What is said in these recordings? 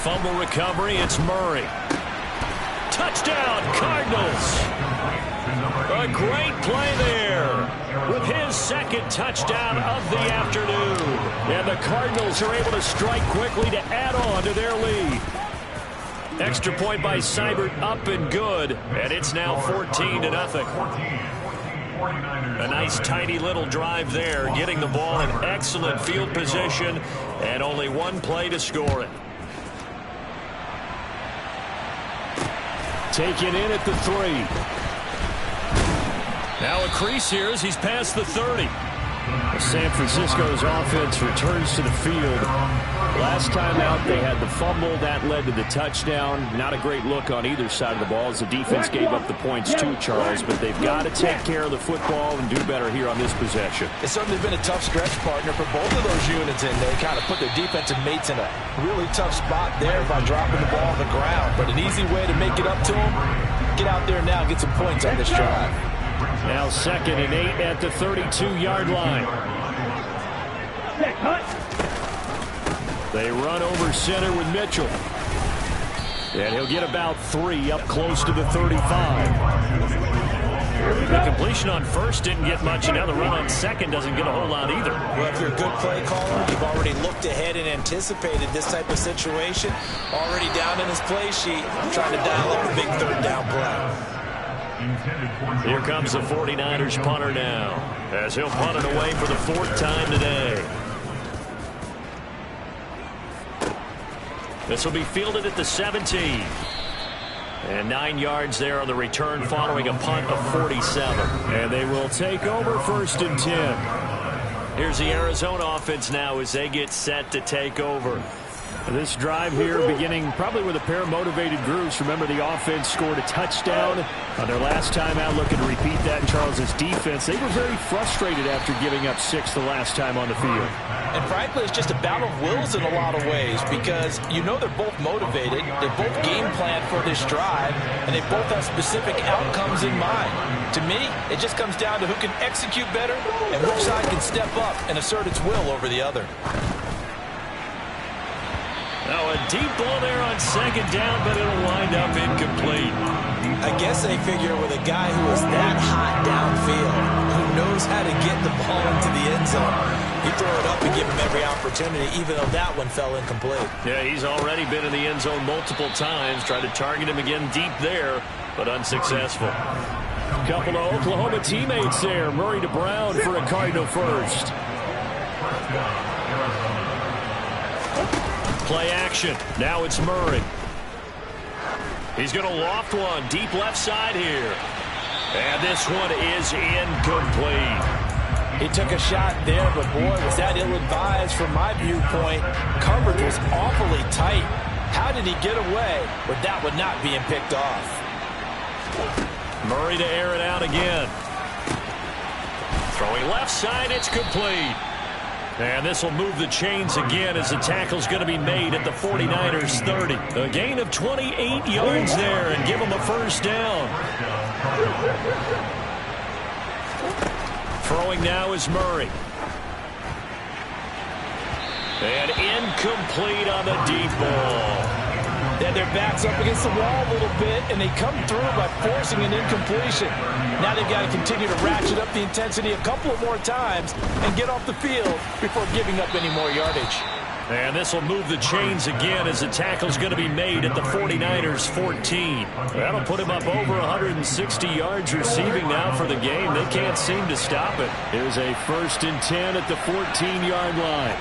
fumble recovery. It's Murray. Touchdown, Cardinals. A great play there with his second touchdown of the afternoon. And the Cardinals are able to strike quickly to add on to their lead. Extra point by Seibert up and good. And it's now 14-0. A nice tidy little drive there, getting the ball in excellent field position and only one play to score it. Taken in at the 3. Now a crease here as he's past the 30. San Francisco's offense returns to the field. Last time out, they had the fumble. That led to the touchdown. Not a great look on either side of the ball as the defense gave up the points too, Charles. But they've got to take care of the football and do better here on this possession. It's certainly been a tough stretch, partner, for both of those units, and they kind of put their defensive mates in a really tough spot there by dropping the ball on the ground. But an easy way to make it up to them, get out there now and get some points on this drive. Now 2nd and 8 at the 32-yard line. They run over center with Mitchell. And he'll get about 3 up close to the 35. The completion on first didn't get much, and now the run on second doesn't get a whole lot either. Well, if you're a good play caller, you've already looked ahead and anticipated this type of situation. Already down in his play sheet, trying to dial up a big third down play. Here comes the 49ers punter now, as he'll punt it away for the 4th time today. This will be fielded at the 17. And 9 yards there on the return following a punt of 47. And they will take over 1st and 10. Here's the Arizona offense now as they get set to take over. This drive here beginning probably with a pair of motivated groups. Remember, the offense scored a touchdown on their last time out. Looking to repeat that in Charles's defense. They were very frustrated after giving up 6 the last time on the field. And frankly, it's just a battle of wills in a lot of ways because you know they're both motivated. They both game plan for this drive, and they both have specific outcomes in mind. To me, it just comes down to who can execute better and which side can step up and assert its will over the other. Now a deep ball there on 2nd down, but it'll wind up incomplete. I guess they figure with a guy who is that hot downfield, who knows how to get the ball into the end zone, you throw it up and give him every opportunity, even though that one fell incomplete. Yeah, he's already been in the end zone multiple times. Tried to target him again deep there, but unsuccessful. A couple of Oklahoma teammates there. Murray to Brown for a Cardinal first. Play action. Now it's Murray. He's going to loft one deep left side here. And this one is incomplete. He took a shot there, but boy, was that ill-advised from my viewpoint. Coverage was awfully tight. How did he get away with that one not being picked off? Murray to air it out again. Throwing left side, it's complete. And this will move the chains again as the tackle's going to be made at the 49ers 30. A gain of 28 yards there and give them a 1st down. Throwing now is Murray. And incomplete on the deep ball. Then their backs up against the wall a little bit, and they come through by forcing an incompletion. Now they've got to continue to ratchet up the intensity a couple of more times and get off the field before giving up any more yardage. And this will move the chains again as the tackle's going to be made at the 49ers 14. That'll put him up over 160 yards receiving now for the game. They can't seem to stop it. Here's a 1st and 10 at the 14-yard line.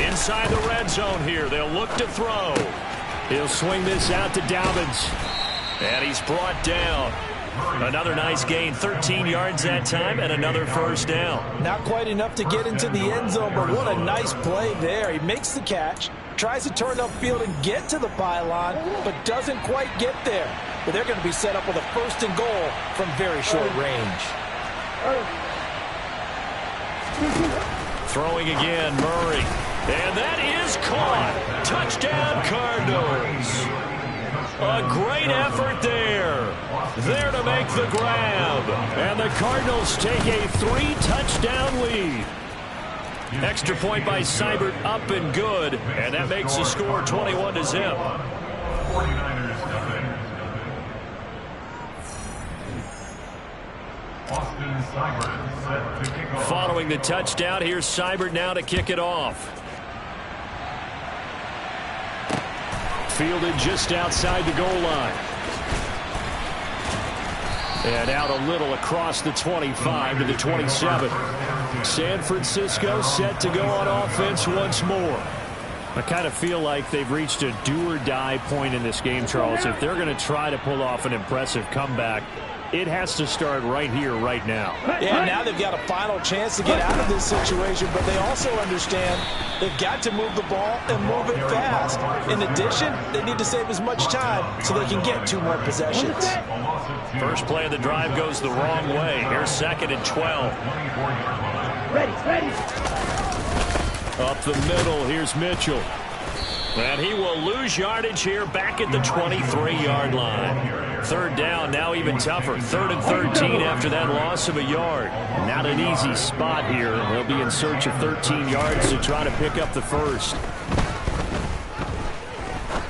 Inside the red zone here. They'll look to throw. He'll swing this out to Dobbins. And he's brought down. Another nice gain, 13 yards that time, and another 1st down. Not quite enough to get into the end zone, but what a nice play there. He makes the catch, tries to turn upfield and get to the pylon, but doesn't quite get there. But they're going to be set up with a 1st and goal from very short range. Throwing again, Murray. And that is caught. Touchdown, Cardinals. A great effort there. There to make the grab. And the Cardinals take a 3-touchdown lead. Extra point by Seibert, up and good. And that makes the score 21-0. Following the touchdown, here's Seibert now to kick it off. Fielded just outside the goal line. And out a little across the 25 to the 27. San Francisco set to go on offense once more. I kind of feel like they've reached a do-or-die point in this game, Charles. If they're going to try to pull off an impressive comeback, it has to start right here, right now. Yeah, now they've got a final chance to get out of this situation, but they also understand they've got to move the ball and move it fast. In addition, they need to save as much time so they can get 2 more possessions. First play of the drive goes the wrong way. Here's 2nd and 12. Ready. Up the middle, here's Mitchell. And he will lose yardage here back at the 23-yard line. 3rd down, now even tougher. 3rd and 13 after that loss of a yard. Not an easy spot here. They'll be in search of 13 yards to try to pick up the first.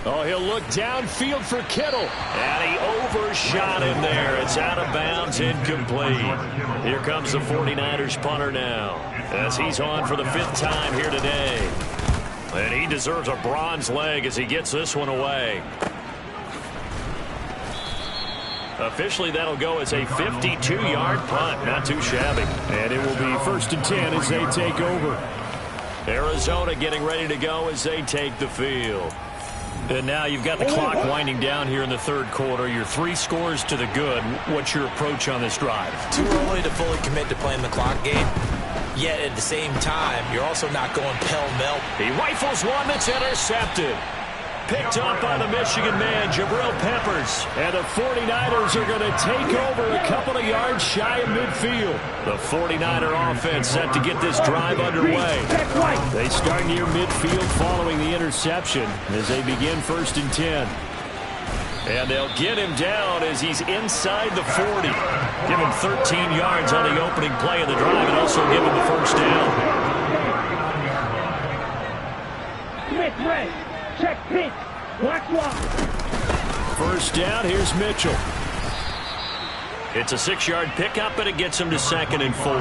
Oh, he'll look downfield for Kittle. And he overshot him there. It's out of bounds, incomplete. Here comes the 49ers punter now, as he's on for the 5th time here today. And he deserves a bronze leg as he gets this one away. Officially, that'll go as a 52-yard punt. Not too shabby. And it will be 1st and 10 as they take over. Arizona getting ready to go as they take the field. And now you've got the clock winding down here in the 3rd quarter. You're 3 scores to the good. What's your approach on this drive? Too early to fully commit to playing the clock game. Yet at the same time, you're also not going pell-mell. He rifles one that's intercepted. Picked up by the Michigan man, Jabril Peppers. And the 49ers are going to take over a couple of yards shy of midfield. The 49er offense set to get this drive underway. They start near midfield following the interception as they begin 1st and 10. And they'll get him down as he's inside the 40. Give him 13 yards on the opening play of the drive and also give him the 1st down. Check pitch. Black block. 1st down, here's Mitchell. It's a 6-yard pickup, and it gets him to 2nd and 4.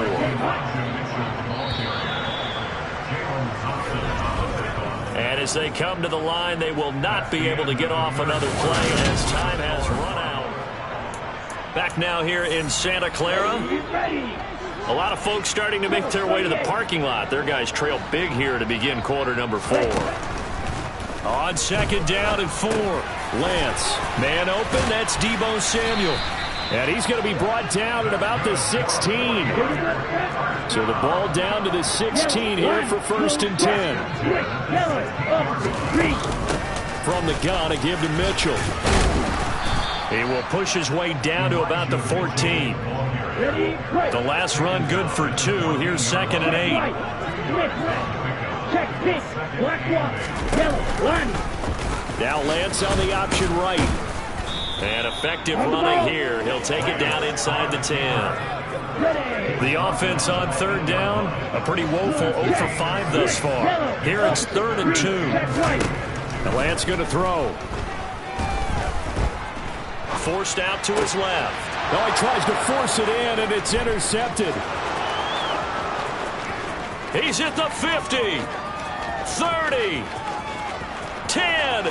And as they come to the line, they will not be able to get off another play as time has run out. Back now here in Santa Clara. A lot of folks starting to make their way to the parking lot. Their guys trail big here to begin quarter number 4. On 2nd down and 4. Lance. Man open. That's Deebo Samuel. And he's going to be brought down at about the 16. So the ball down to the 16 here for 1st and 10. From the gun, a give to Mitchell. He will push his way down to about the 14. The last run good for 2. Here's 2nd and 8. Check pitch. Black block. Yellow. Line. Now Lance on the option right. And effective running here. He'll take it down inside the 10. The offense on 3rd down, a pretty woeful 0 for 5 thus far. Here it's 3rd and 2. And Lance going to throw. Forced out to his left. Oh, he tries to force it in, and it's intercepted. He's at the 50, 30, 10,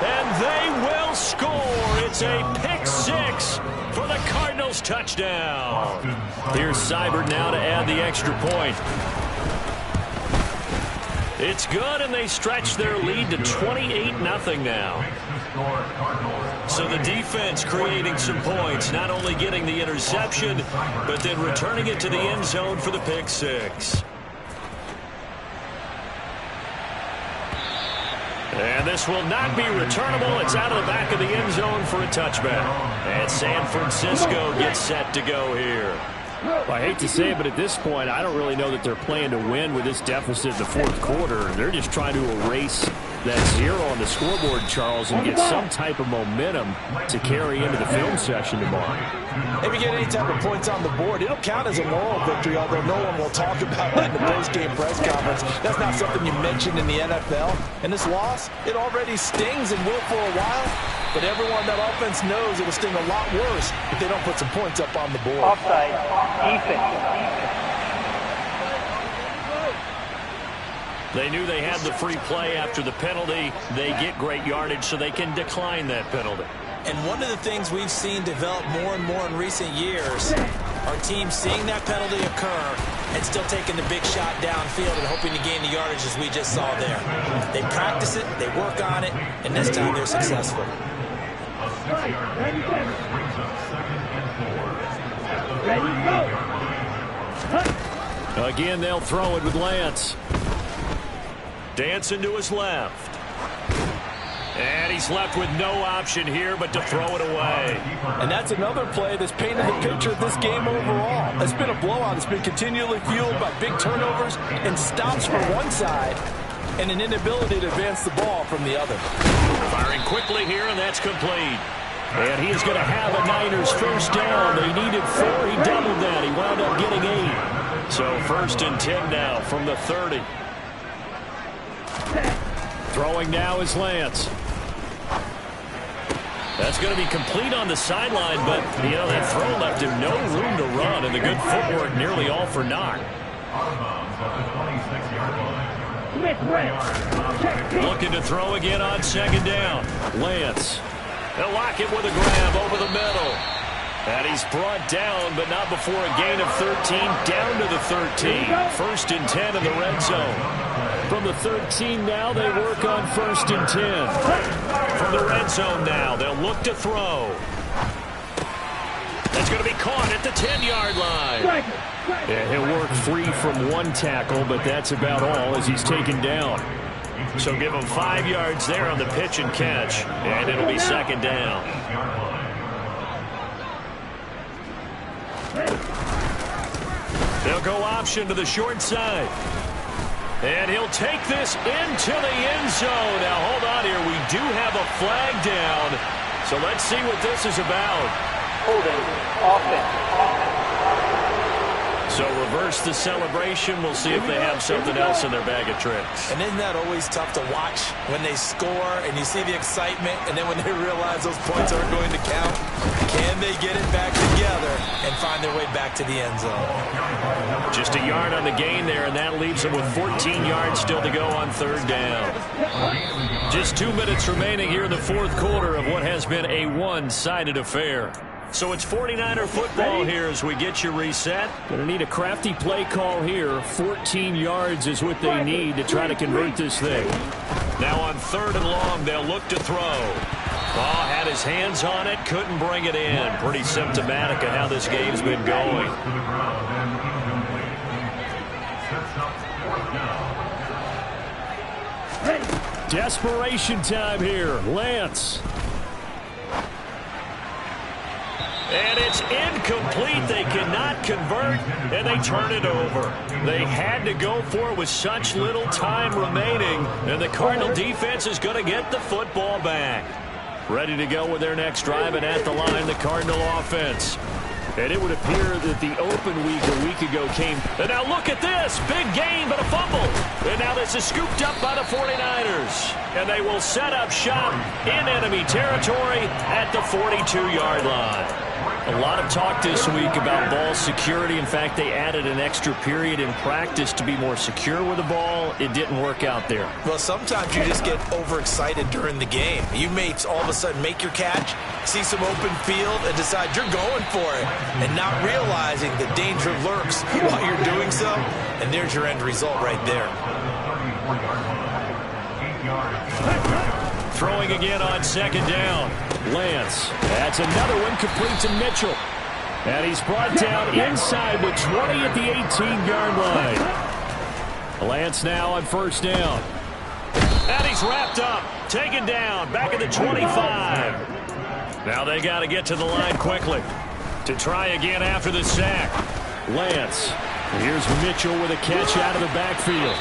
and they will score. It's a pick 6 for the Cardinals touchdown. Here's Seibert now to add the extra point. It's good, and they stretch their lead to 28-0 now. So the defense creating some points, not only getting the interception, but then returning it to the end zone for the pick 6. And this will not be returnable. It's out of the back of the end zone for a touchback. And San Francisco gets set to go here. Well, I hate to say it, but at this point, I don't really know that they're playing to win with this deficit in the 4th quarter. They're just trying to erase that 0 on the scoreboard, Charles, and get some type of momentum to carry into the film session tomorrow. If you get any type of points on the board, it'll count as a moral victory, although no one will talk about that in the post-game press conference. That's not something you mentioned in the NFL. And this loss, it already stings and will for a while, but everyone that offense knows it'll sting a lot worse if they don't put some points up on the board. Offside. Defense. They knew they had the free play after the penalty. They get great yardage so they can decline that penalty. And one of the things we've seen develop more and more in recent years are teams seeing that penalty occur and still taking the big shot downfield and hoping to gain the yardage as we just saw there. They practice it, they work on it, and this time they're successful. Again, they'll throw it with Lance. Dancing to his left. And he's left with no option here but to throw it away. And that's another play that's painted the picture of this game overall. It's been a blowout. It's been continually fueled by big turnovers and stops from one side and an inability to advance the ball from the other. Firing quickly here, and that's complete. And he is going to have a Niners first down. They needed 4. He doubled that. He wound up getting 8. So 1st and 10 now from the 30. Throwing now is Lance. That's going to be complete on the sideline, but, you know, that throw left him no room to run, and the good footwork nearly all for naught. Looking to throw again on 2nd down. Lance. They'll lock it with a grab over the middle. And he's brought down, but not before a gain of 13, down to the 13. 1st and 10 in the red zone. From the 13 now, they work on 1st and 10. From the red zone now, they'll look to throw. That's going to be caught at the 10-yard line. Yeah, he'll work free from one tackle, but that's about all as he's taken down. So give him 5 yards there on the pitch and catch, and it'll be 2nd down. They'll go option to the short side. And he'll take this into the end zone. Now, hold on here. We do have a flag down. So let's see what this is about. Holding. Offense. So reverse the celebration. We'll see if they have something else in their bag of tricks. And isn't that always tough to watch when they score and you see the excitement, and then when they realize those points aren't going to count? Can they get it back together and find their way back to the end zone? Just a yard on the gain there, and that leaves them with 14 yards still to go on 3rd down. Just 2 minutes remaining here in the 4th quarter of what has been a one-sided affair. So it's 49er football here as we get you reset. Going to need a crafty play call here. 14 yards is what they need to try to convert this thing. Now on 3rd and long, they'll look to throw. Had his hands on it, couldn't bring it in. Pretty symptomatic of how this game's been going. Desperation time here. Lance. And it's incomplete. They cannot convert, and they turn it over. They had to go for it with such little time remaining, and the Cardinal defense is going to get the football back. Ready to go with their next drive, and at the line, the Cardinal offense. And it would appear that the open week a week ago came. And now look at this. Big gain, but a fumble. And now this is scooped up by the 49ers. And they will set up shop in enemy territory at the 42-yard line. A lot of talk this week about ball security. In fact, they added an extra period in practice to be more secure with the ball. It didn't work out there. Well, sometimes you just get overexcited during the game. You may all of a sudden make your catch, see some open field, and decide you're going for it, and not realizing the danger lurks while you're doing so, and there's your end result right there. Throwing again on 2nd down. Lance. That's another one complete to Mitchell. And he's brought down inside the 20 at the 18-yard line. Lance now on 1st down. And he's wrapped up. Taken down. Back at the 25. Now they got to get to the line quickly to try again after the sack. Lance. Here's Mitchell with a catch out of the backfield.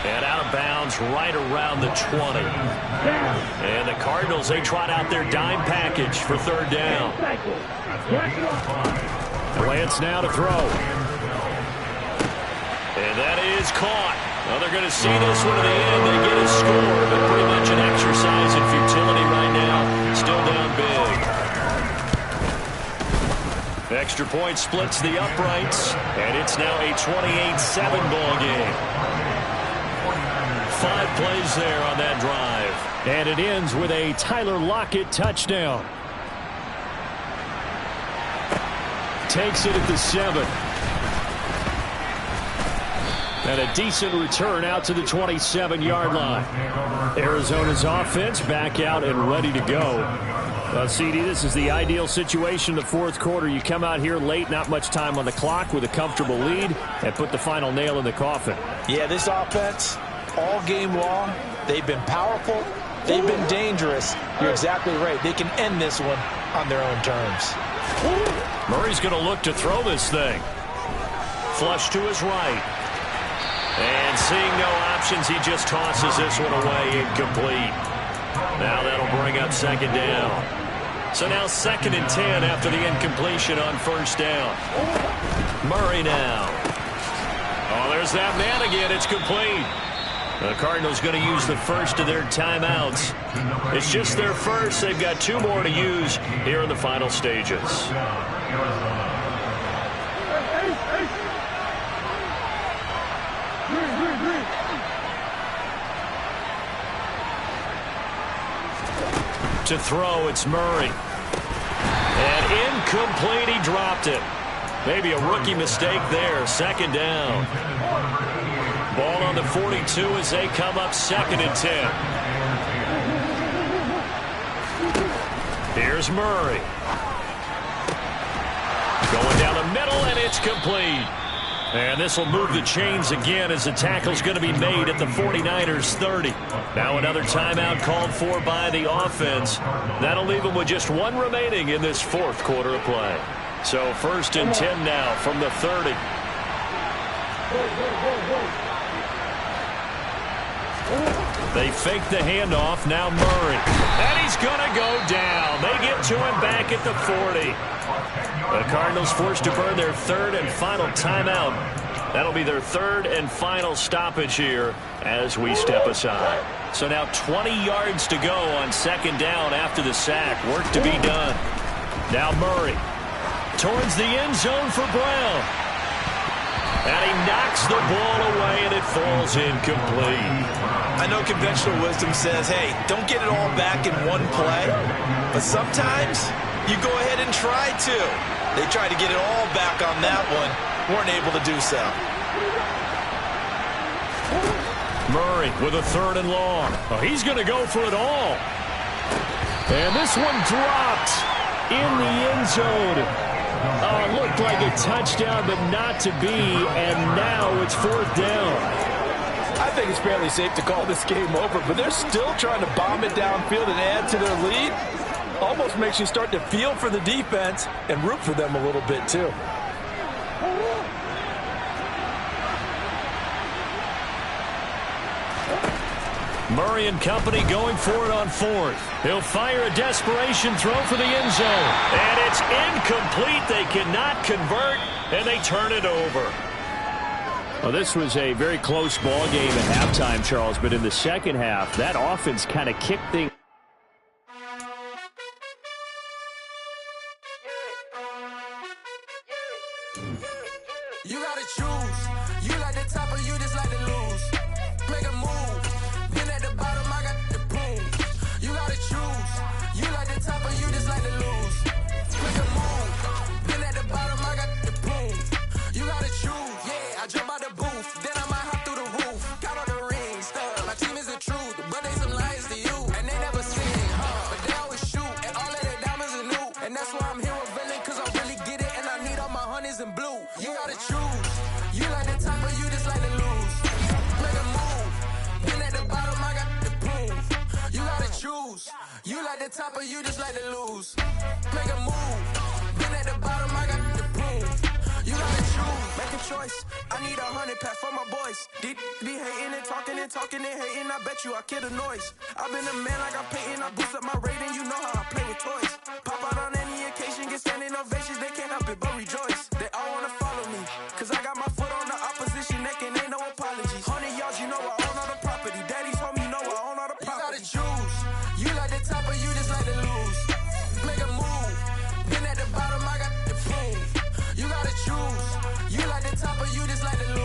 And out of bounds right around the 20. And the Cardinals, they trot out their dime package for third down. Lance now to throw. And that is caught. Well, they're going to see this one to the end. They get a score, but pretty much an exercise in futility right now. Still down big. Extra point splits the uprights, and it's now a 28-7 ball game. 5 plays there on that drive. And it ends with a Tyler Lockett touchdown. Takes it at the 7. And a decent return out to the 27-yard line. Arizona's offense back out and ready to go. CD, this is the ideal situation in the fourth quarter. You come out here late, not much time on the clock, with a comfortable lead, and put the final nail in the coffin. Yeah, this offense, all game long, they've been powerful, they've been dangerous. You're exactly right. They can end this one on their own terms. Murray's going to look to throw this thing. Flush to his right. And seeing no options, he just tosses this one away, incomplete. Now that'll bring up second down. So now 2nd and 10 after the incompletion on first down. Murray now. Oh, there's that man again. It's complete. The Cardinals going to use the first of their timeouts. It's just their first. They've got 2 more to use here in the final stages. To throw, it's Murray. And incomplete, he dropped it. Maybe a rookie mistake there. 2nd down. Ball on the 42 as they come up 2nd and 10. Here's Murray. Going down the middle, and it's complete. And this will move the chains again as the tackle's going to be made at the 49ers 30. Now another timeout called for by the offense. That'll leave them with just 1 remaining in this fourth quarter of play. So 1st and 10 now from the 30. They fake the handoff. Now Murray. And he's going to go down. They get to him back at the 40. The Cardinals forced to burn their 3rd and final timeout. That'll be their 3rd and final stoppage here as we step aside. So now 20 yards to go on 2nd down after the sack. Work to be done. Now Murray towards the end zone for Brown. And he knocks the ball away, and it falls incomplete. I know conventional wisdom says, hey, don't get it all back in one play. But sometimes you go ahead and try to. They tried to get it all back on that one. Weren't able to do so. Murray with a 3rd and long. Oh, he's going to go for it all. And this one dropped in the end zone. Oh, it looked like a touchdown, but not to be. And now it's 4th down. I think it's fairly safe to call this game over, but they're still trying to bomb it downfield and add to their lead. Almost makes you start to feel for the defense and root for them a little bit, too. Murray and company going for it on 4th. He'll fire a desperation throw for the end zone. And it's incomplete. They cannot convert, and they turn it over. Well, this was a very close ball game at halftime, Charles, but in the second half, that offense kind of kicked things. You gotta choose. You like the top or you just like to lose. Make a move. Been at the bottom, I got the boom. You gotta choose. You like the top or you just like to lose. Make a move. Been at the bottom, I got the boom. You gotta choose. Yeah, I jump out the booth. Then I might hop through the roof. Count all the rings. My team is the truth, but they some lies to you. And they never sing, but they always shoot. And all of their diamonds are new. And that's why I'm here with Villain, cause I really get it. And I need all my honeys in blue. You gotta choose. You like the top or you just like to lose. Make a move. Been at the bottom, I got the boom. You gotta choose. You like the top or you just like to lose. Make a move. Been at the bottom, I got the boom. You gotta choose. Make a choice. I need 100 pack for my boys. Be hating and talking and hating. I bet you I kill the noise. I've been a man like I'm painting. I boost up my rating. You know how I play with toys. Pop out on any occasion, get standing ovations. They can't help it but rejoice. They all wanna follow me, cause I got my foot on the opposition neck and ain't no apologies. 100 yards, you know I own all the property. Daddy's home, you know I own all the property. You gotta choose. You like the top or you just like to lose. Make a move. Been at the bottom, I got the proof. You gotta choose. You like the top or you just like to lose.